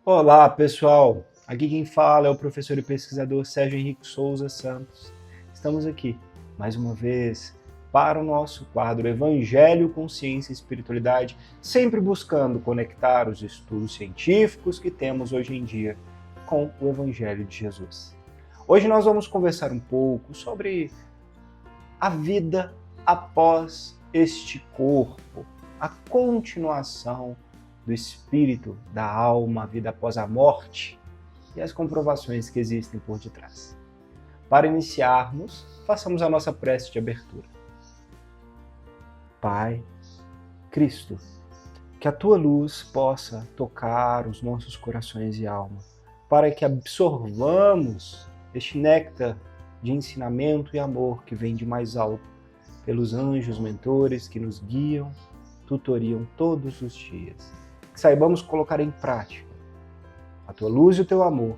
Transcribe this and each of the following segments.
Olá, pessoal! Aqui quem fala é o professor e pesquisador Sérgio Henrique Souza Santos. Estamos aqui, mais uma vez, para o nosso quadro Evangelho com Ciência e Espiritualidade, sempre buscando conectar os estudos científicos que temos hoje em dia com o Evangelho de Jesus. Hoje nós vamos conversar um pouco sobre a vida após este corpo, a continuação do espírito, da alma, a vida após a morte e as comprovações que existem por detrás. Para iniciarmos, façamos a nossa prece de abertura. Pai, Cristo, que a Tua luz possa tocar os nossos corações e alma, para que absorvamos este néctar de ensinamento e amor que vem de mais alto, pelos anjos mentores que nos guiam, tutoriam todos os dias. Que saibamos colocar em prática a Tua luz e o Teu amor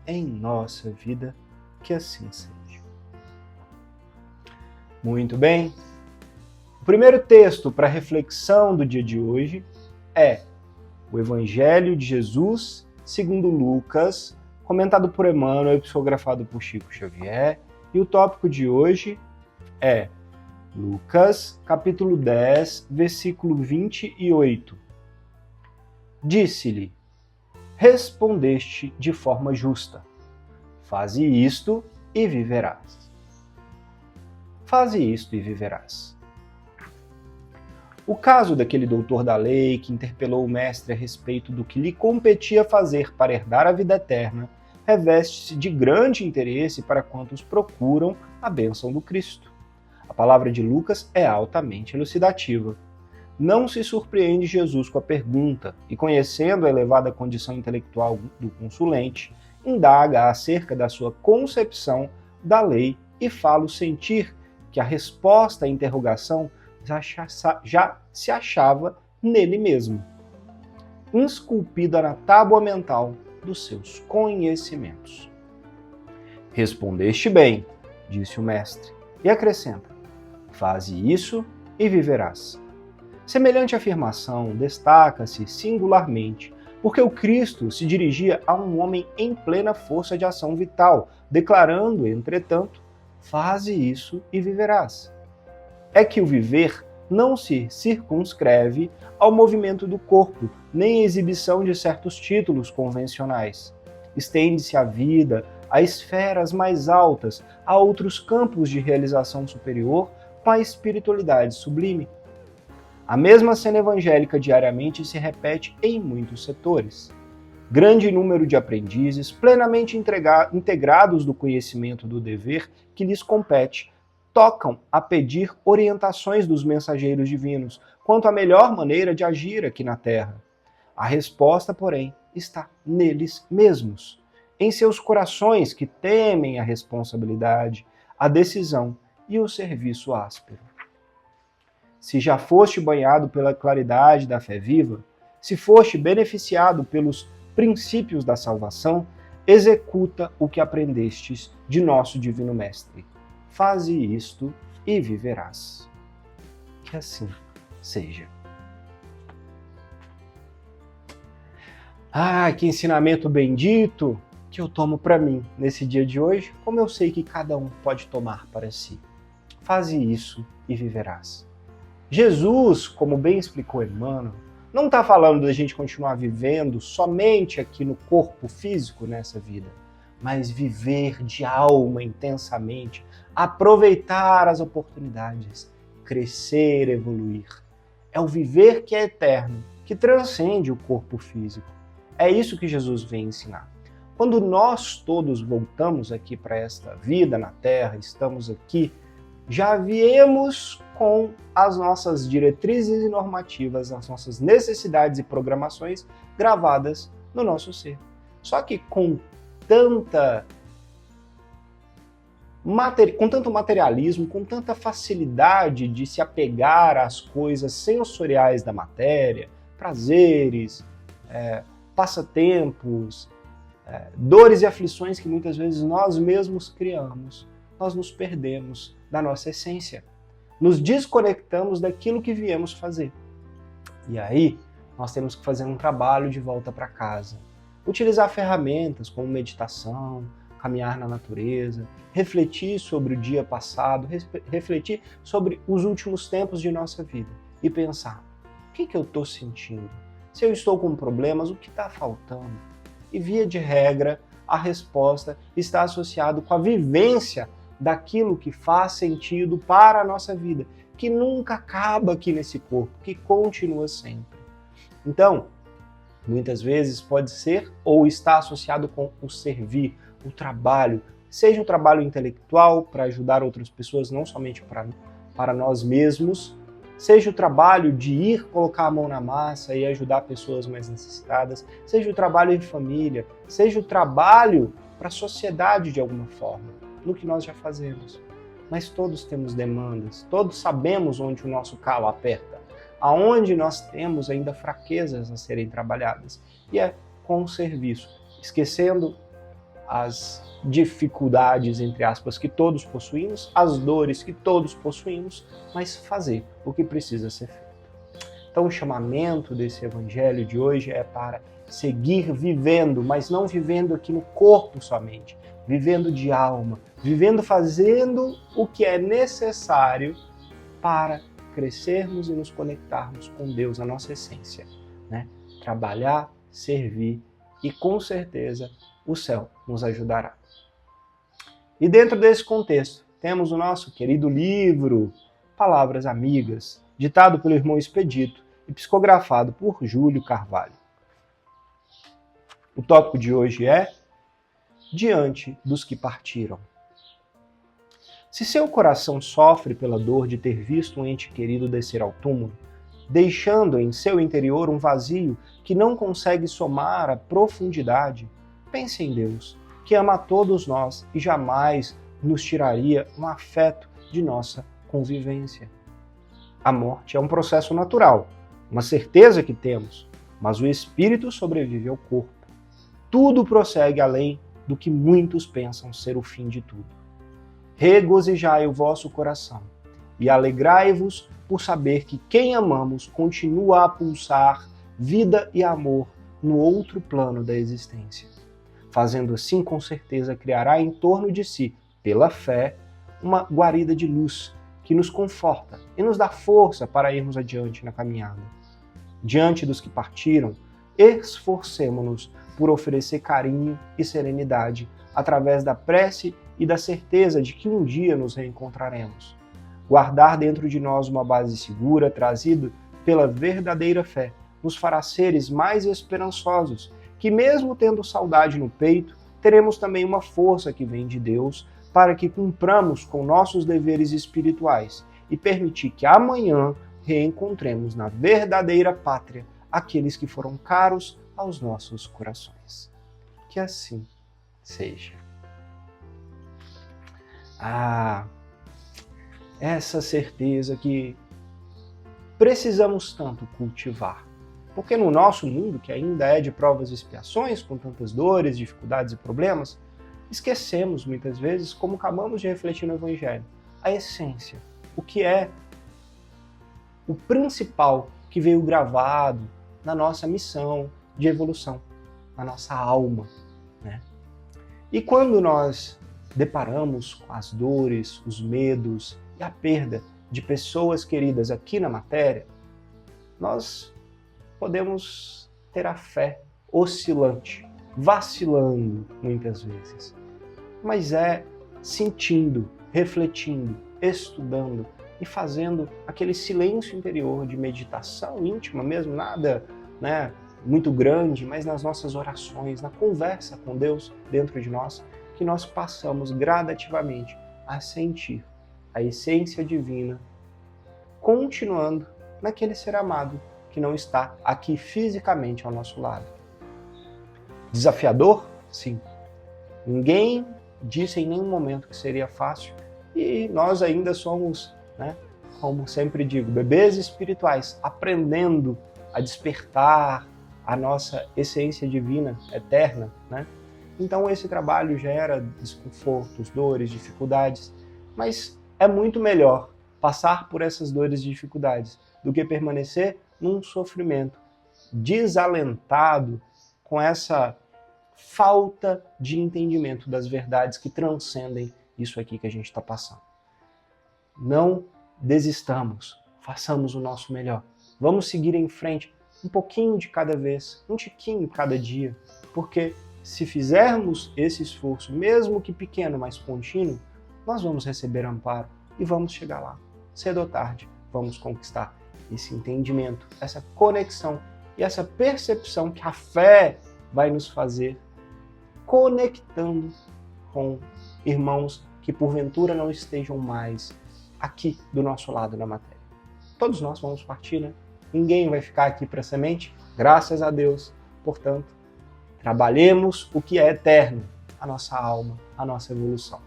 em nossa vida, que assim seja. Muito bem. O primeiro texto para reflexão do dia de hoje é o Evangelho de Jesus segundo Lucas, comentado por Emmanuel e psicografado por Chico Xavier, e o tópico de hoje é Lucas, capítulo 10, versículo 28. Disse-lhe: respondeste de forma justa. Faze isto e viverás. Faze isto e viverás. O caso daquele doutor da lei que interpelou o mestre a respeito do que lhe competia fazer para herdar a vida eterna reveste-se de grande interesse para quantos procuram a bênção do Cristo. A palavra de Lucas é altamente elucidativa. Não se surpreende Jesus com a pergunta e, conhecendo a elevada condição intelectual do consulente, indaga acerca da sua concepção da lei e fala-o sentir que a resposta à interrogação já se achava nele mesmo, esculpida na tábua mental dos seus conhecimentos. Respondeste bem, disse o mestre, e acrescenta: faze isso e viverás. Semelhante afirmação destaca-se singularmente porque o Cristo se dirigia a um homem em plena força de ação vital, declarando, entretanto, faze isso e viverás. É que o viver não se circunscreve ao movimento do corpo, nem à exibição de certos títulos convencionais. Estende-se a vida a esferas mais altas, a outros campos de realização superior com a espiritualidade sublime. A mesma cena evangélica diariamente se repete em muitos setores. Grande número de aprendizes, plenamente integrados do conhecimento do dever que lhes compete, tocam a pedir orientações dos mensageiros divinos quanto à melhor maneira de agir aqui na Terra. A resposta, porém, está neles mesmos, em seus corações que temem a responsabilidade, a decisão e o serviço áspero. Se já foste banhado pela claridade da fé viva, se foste beneficiado pelos princípios da salvação, executa o que aprendestes de nosso Divino Mestre. Faze isto e viverás. Que assim seja. Que ensinamento bendito que eu tomo para mim nesse dia de hoje, como eu sei que cada um pode tomar para si. Faze isso e viverás. Jesus, como bem explicou Emmanuel, não está falando da gente continuar vivendo somente aqui no corpo físico nessa vida, mas viver de alma intensamente, aproveitar as oportunidades, crescer, evoluir. É o viver que é eterno, que transcende o corpo físico. É isso que Jesus vem ensinar. Quando nós todos voltamos aqui para esta vida na Terra, estamos aqui, já viemos com as nossas diretrizes e normativas, as nossas necessidades e programações gravadas no nosso ser. Só que com tanto materialismo, com tanta facilidade de se apegar às coisas sensoriais da matéria, prazeres, passatempos, dores e aflições que muitas vezes nós mesmos criamos, nós nos perdemos da nossa essência. Nos desconectamos daquilo que viemos fazer. E aí, nós temos que fazer um trabalho de volta para casa. Utilizar ferramentas como meditação, caminhar na natureza, refletir sobre o dia passado, refletir sobre os últimos tempos de nossa vida e pensar, o que eu estou sentindo? Se eu estou com problemas, o que está faltando? E via de regra, a resposta está associada com a vivência daquilo que faz sentido para a nossa vida, que nunca acaba aqui nesse corpo, que continua sempre. Então, muitas vezes pode ser ou está associado com o servir, o trabalho, seja o trabalho intelectual para ajudar outras pessoas, não somente para nós mesmos, seja o trabalho de ir colocar a mão na massa e ajudar pessoas mais necessitadas, seja o trabalho em família, seja o trabalho para a sociedade de alguma forma, no que nós já fazemos. Mas todos temos demandas, todos sabemos onde o nosso calo aperta, aonde nós temos ainda fraquezas a serem trabalhadas. E é com o serviço, esquecendo as dificuldades, entre aspas, que todos possuímos, as dores que todos possuímos, mas fazer o que precisa ser feito. Então o chamamento desse evangelho de hoje é para seguir vivendo, mas não vivendo aqui no corpo somente, vivendo de alma, vivendo fazendo o que é necessário para crescermos e nos conectarmos com Deus, a nossa essência, né? Trabalhar, servir e com certeza o céu nos ajudará. E dentro desse contexto, temos o nosso querido livro Palavras Amigas, ditado pelo irmão Expedito e psicografado por Júlio Carvalho. O tópico de hoje é Diante dos que partiram. Se seu coração sofre pela dor de ter visto um ente querido descer ao túmulo, deixando em seu interior um vazio que não consegue somar a profundidade, pense em Deus, que ama a todos nós e jamais nos tiraria um afeto de nossa convivência. A morte é um processo natural, uma certeza que temos, mas o espírito sobrevive ao corpo. Tudo prossegue além do que muitos pensam ser o fim de tudo. Regozijai o vosso coração e alegrai-vos por saber que quem amamos continua a pulsar vida e amor no outro plano da existência. Fazendo assim, com certeza, criará em torno de si, pela fé, uma guarida de luz que nos conforta e nos dá força para irmos adiante na caminhada. Diante dos que partiram, esforcemo-nos por oferecer carinho e serenidade através da prece e da certeza de que um dia nos reencontraremos. Guardar dentro de nós uma base segura, trazida pela verdadeira fé, nos fará seres mais esperançosos, que mesmo tendo saudade no peito, teremos também uma força que vem de Deus para que cumpramos com nossos deveres espirituais e permitir que amanhã reencontremos na verdadeira pátria aqueles que foram caros aos nossos corações. Que assim seja. Essa certeza que precisamos tanto cultivar. Porque no nosso mundo, que ainda é de provas e expiações, com tantas dores, dificuldades e problemas, esquecemos muitas vezes, como acabamos de refletir no Evangelho, a essência, o que é o principal que veio gravado na nossa missão de evolução, na nossa alma, né? E quando nós deparamos com as dores, os medos e a perda de pessoas queridas aqui na matéria, nós podemos ter a fé oscilante, vacilando muitas vezes. Mas é sentindo, refletindo, estudando e fazendo aquele silêncio interior de meditação íntima mesmo, nada, muito grande, mas nas nossas orações, na conversa com Deus dentro de nós, que nós passamos gradativamente a sentir a essência divina, continuando naquele ser amado que não está aqui fisicamente ao nosso lado. Desafiador? Sim. Ninguém disse em nenhum momento que seria fácil e nós ainda somos, como sempre digo, bebês espirituais, aprendendo a despertar a nossa essência divina, eterna, Então esse trabalho gera desconfortos, dores, dificuldades, mas é muito melhor passar por essas dores e dificuldades do que permanecer num sofrimento desalentado com essa falta de entendimento das verdades que transcendem isso aqui que a gente está passando. Não desistamos, façamos o nosso melhor. Vamos seguir em frente, um pouquinho de cada vez, um tiquinho cada dia, porque se fizermos esse esforço, mesmo que pequeno, mas contínuo, nós vamos receber amparo e vamos chegar lá. Cedo ou tarde, vamos conquistar esse entendimento, essa conexão e essa percepção que a fé vai nos fazer conectando com irmãos que porventura não estejam mais aqui do nosso lado na matéria. Todos nós vamos partir, né? Ninguém vai ficar aqui para semente, graças a Deus. Portanto, trabalhemos o que é eterno, a nossa alma, a nossa evolução.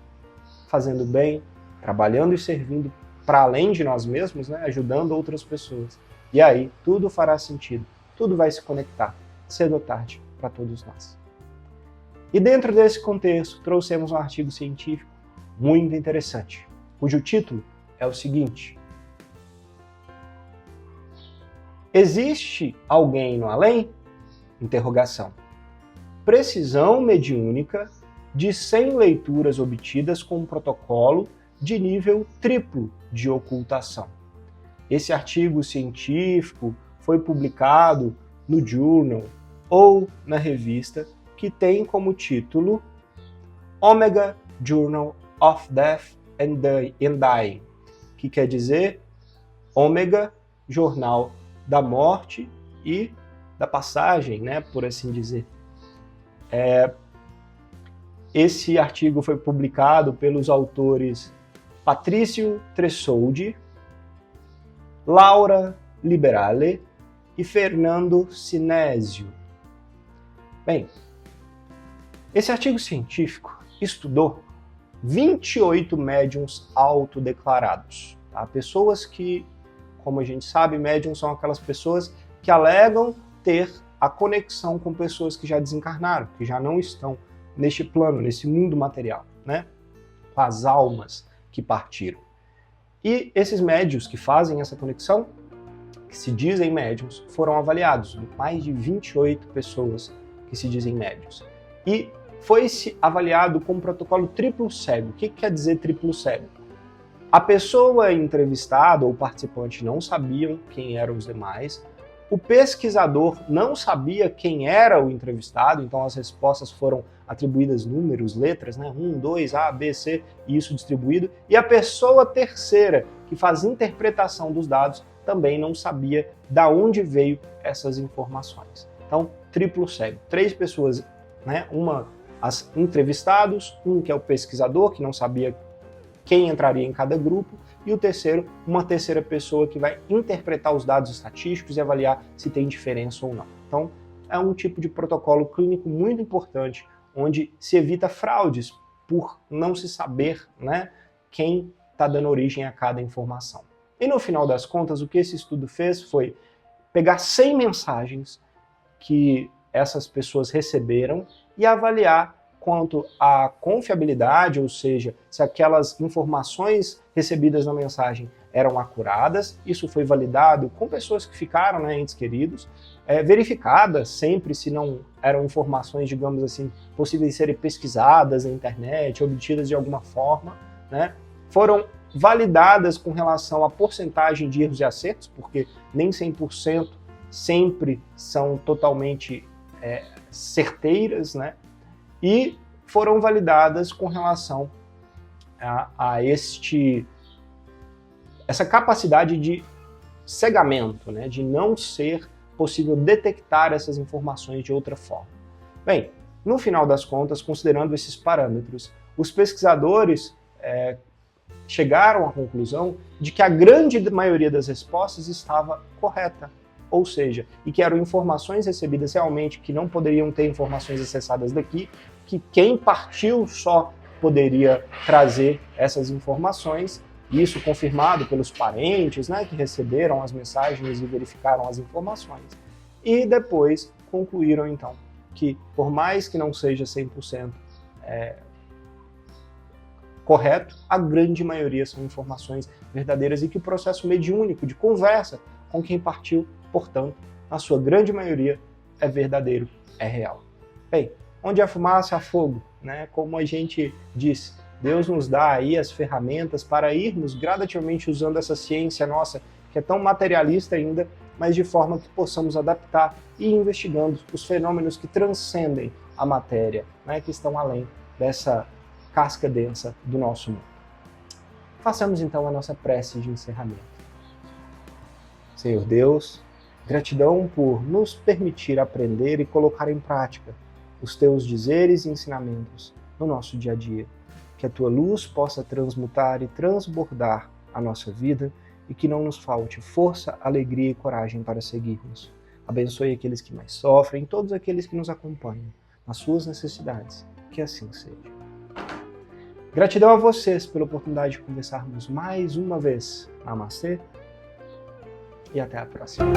Fazendo bem, trabalhando e servindo para além de nós mesmos, né? Ajudando outras pessoas. E aí, tudo fará sentido, tudo vai se conectar, cedo ou tarde, para todos nós. E dentro desse contexto, trouxemos um artigo científico muito interessante, cujo título é o seguinte: existe alguém no além? Interrogação. Precisão mediúnica de 100 leituras obtidas com um protocolo de nível triplo de ocultação. Esse artigo científico foi publicado no Journal ou na revista que tem como título Omega Journal of Death and Dying, que quer dizer Ômega, Jornal da Morte e da Passagem, né, por assim dizer. Esse artigo foi publicado pelos autores Patrício Tressoldi, Laura Liberale e Fernando Sinésio. Bem, esse artigo científico estudou 28 médiuns autodeclarados. Tá? Pessoas que, como a gente sabe, médiuns são aquelas pessoas que alegam ter a conexão com pessoas que já desencarnaram, que já não estão neste plano, nesse mundo material, né? Com as almas que partiram. E esses médiuns que fazem essa conexão, que se dizem médiuns, foram avaliados, mais de 28 pessoas que se dizem médiuns. E foi-se avaliado com um protocolo triplo cego. O que quer dizer triplo cego? A pessoa entrevistada ou participante não sabiam quem eram os demais, o pesquisador não sabia quem era o entrevistado, então as respostas foram atribuídas números, letras, né? 1, 2, A, B, C, e isso distribuído. E a pessoa terceira, que faz interpretação dos dados, também não sabia de onde veio essas informações. Então, triplo cego. 3 pessoas, né? As entrevistados, um que é o pesquisador, que não sabia quem entraria em cada grupo, e o terceiro, uma terceira pessoa que vai interpretar os dados estatísticos e avaliar se tem diferença ou não. Então, é um tipo de protocolo clínico muito importante, onde se evita fraudes por não se saber, né, quem está dando origem a cada informação. E no final das contas, o que esse estudo fez foi pegar 100 mensagens que essas pessoas receberam e avaliar quanto à confiabilidade, ou seja, se aquelas informações recebidas na mensagem eram acuradas. Isso foi validado com pessoas que ficaram, né, entes queridos, verificadas sempre se não eram informações, digamos assim, possíveis de serem pesquisadas na internet, obtidas de alguma forma, né? Foram validadas com relação à porcentagem de erros e acertos, porque nem 100% sempre são totalmente certeiras, né? E foram validadas com relação a essa capacidade de cegamento, né? De não ser possível detectar essas informações de outra forma. Bem, no final das contas, considerando esses parâmetros, os pesquisadores chegaram à conclusão de que a grande maioria das respostas estava correta, ou seja, e que eram informações recebidas realmente que não poderiam ter informações acessadas daqui, que quem partiu só poderia trazer essas informações, isso confirmado pelos parentes, né, que receberam as mensagens e verificaram as informações. E depois concluíram, então, que por mais que não seja 100% correto, a grande maioria são informações verdadeiras e que o processo mediúnico de conversa com quem partiu, portanto, na sua grande maioria, é verdadeiro, é real. Bem, Onde há fumaça, há fogo, né? Como a gente disse, Deus nos dá aí as ferramentas para irmos gradativamente usando essa ciência nossa, que é tão materialista ainda, mas de forma que possamos adaptar e ir investigando os fenômenos que transcendem a matéria, né? Que estão além dessa casca densa do nosso mundo. Façamos então a nossa prece de encerramento. Senhor Deus, gratidão por nos permitir aprender e colocar em prática os teus dizeres e ensinamentos no nosso dia a dia. Que a tua luz possa transmutar e transbordar a nossa vida e que não nos falte força, alegria e coragem para seguirmos. Abençoe aqueles que mais sofrem, todos aqueles que nos acompanham nas suas necessidades. Que assim seja. Gratidão a vocês pela oportunidade de conversarmos mais uma vez. Namastê e até a próxima.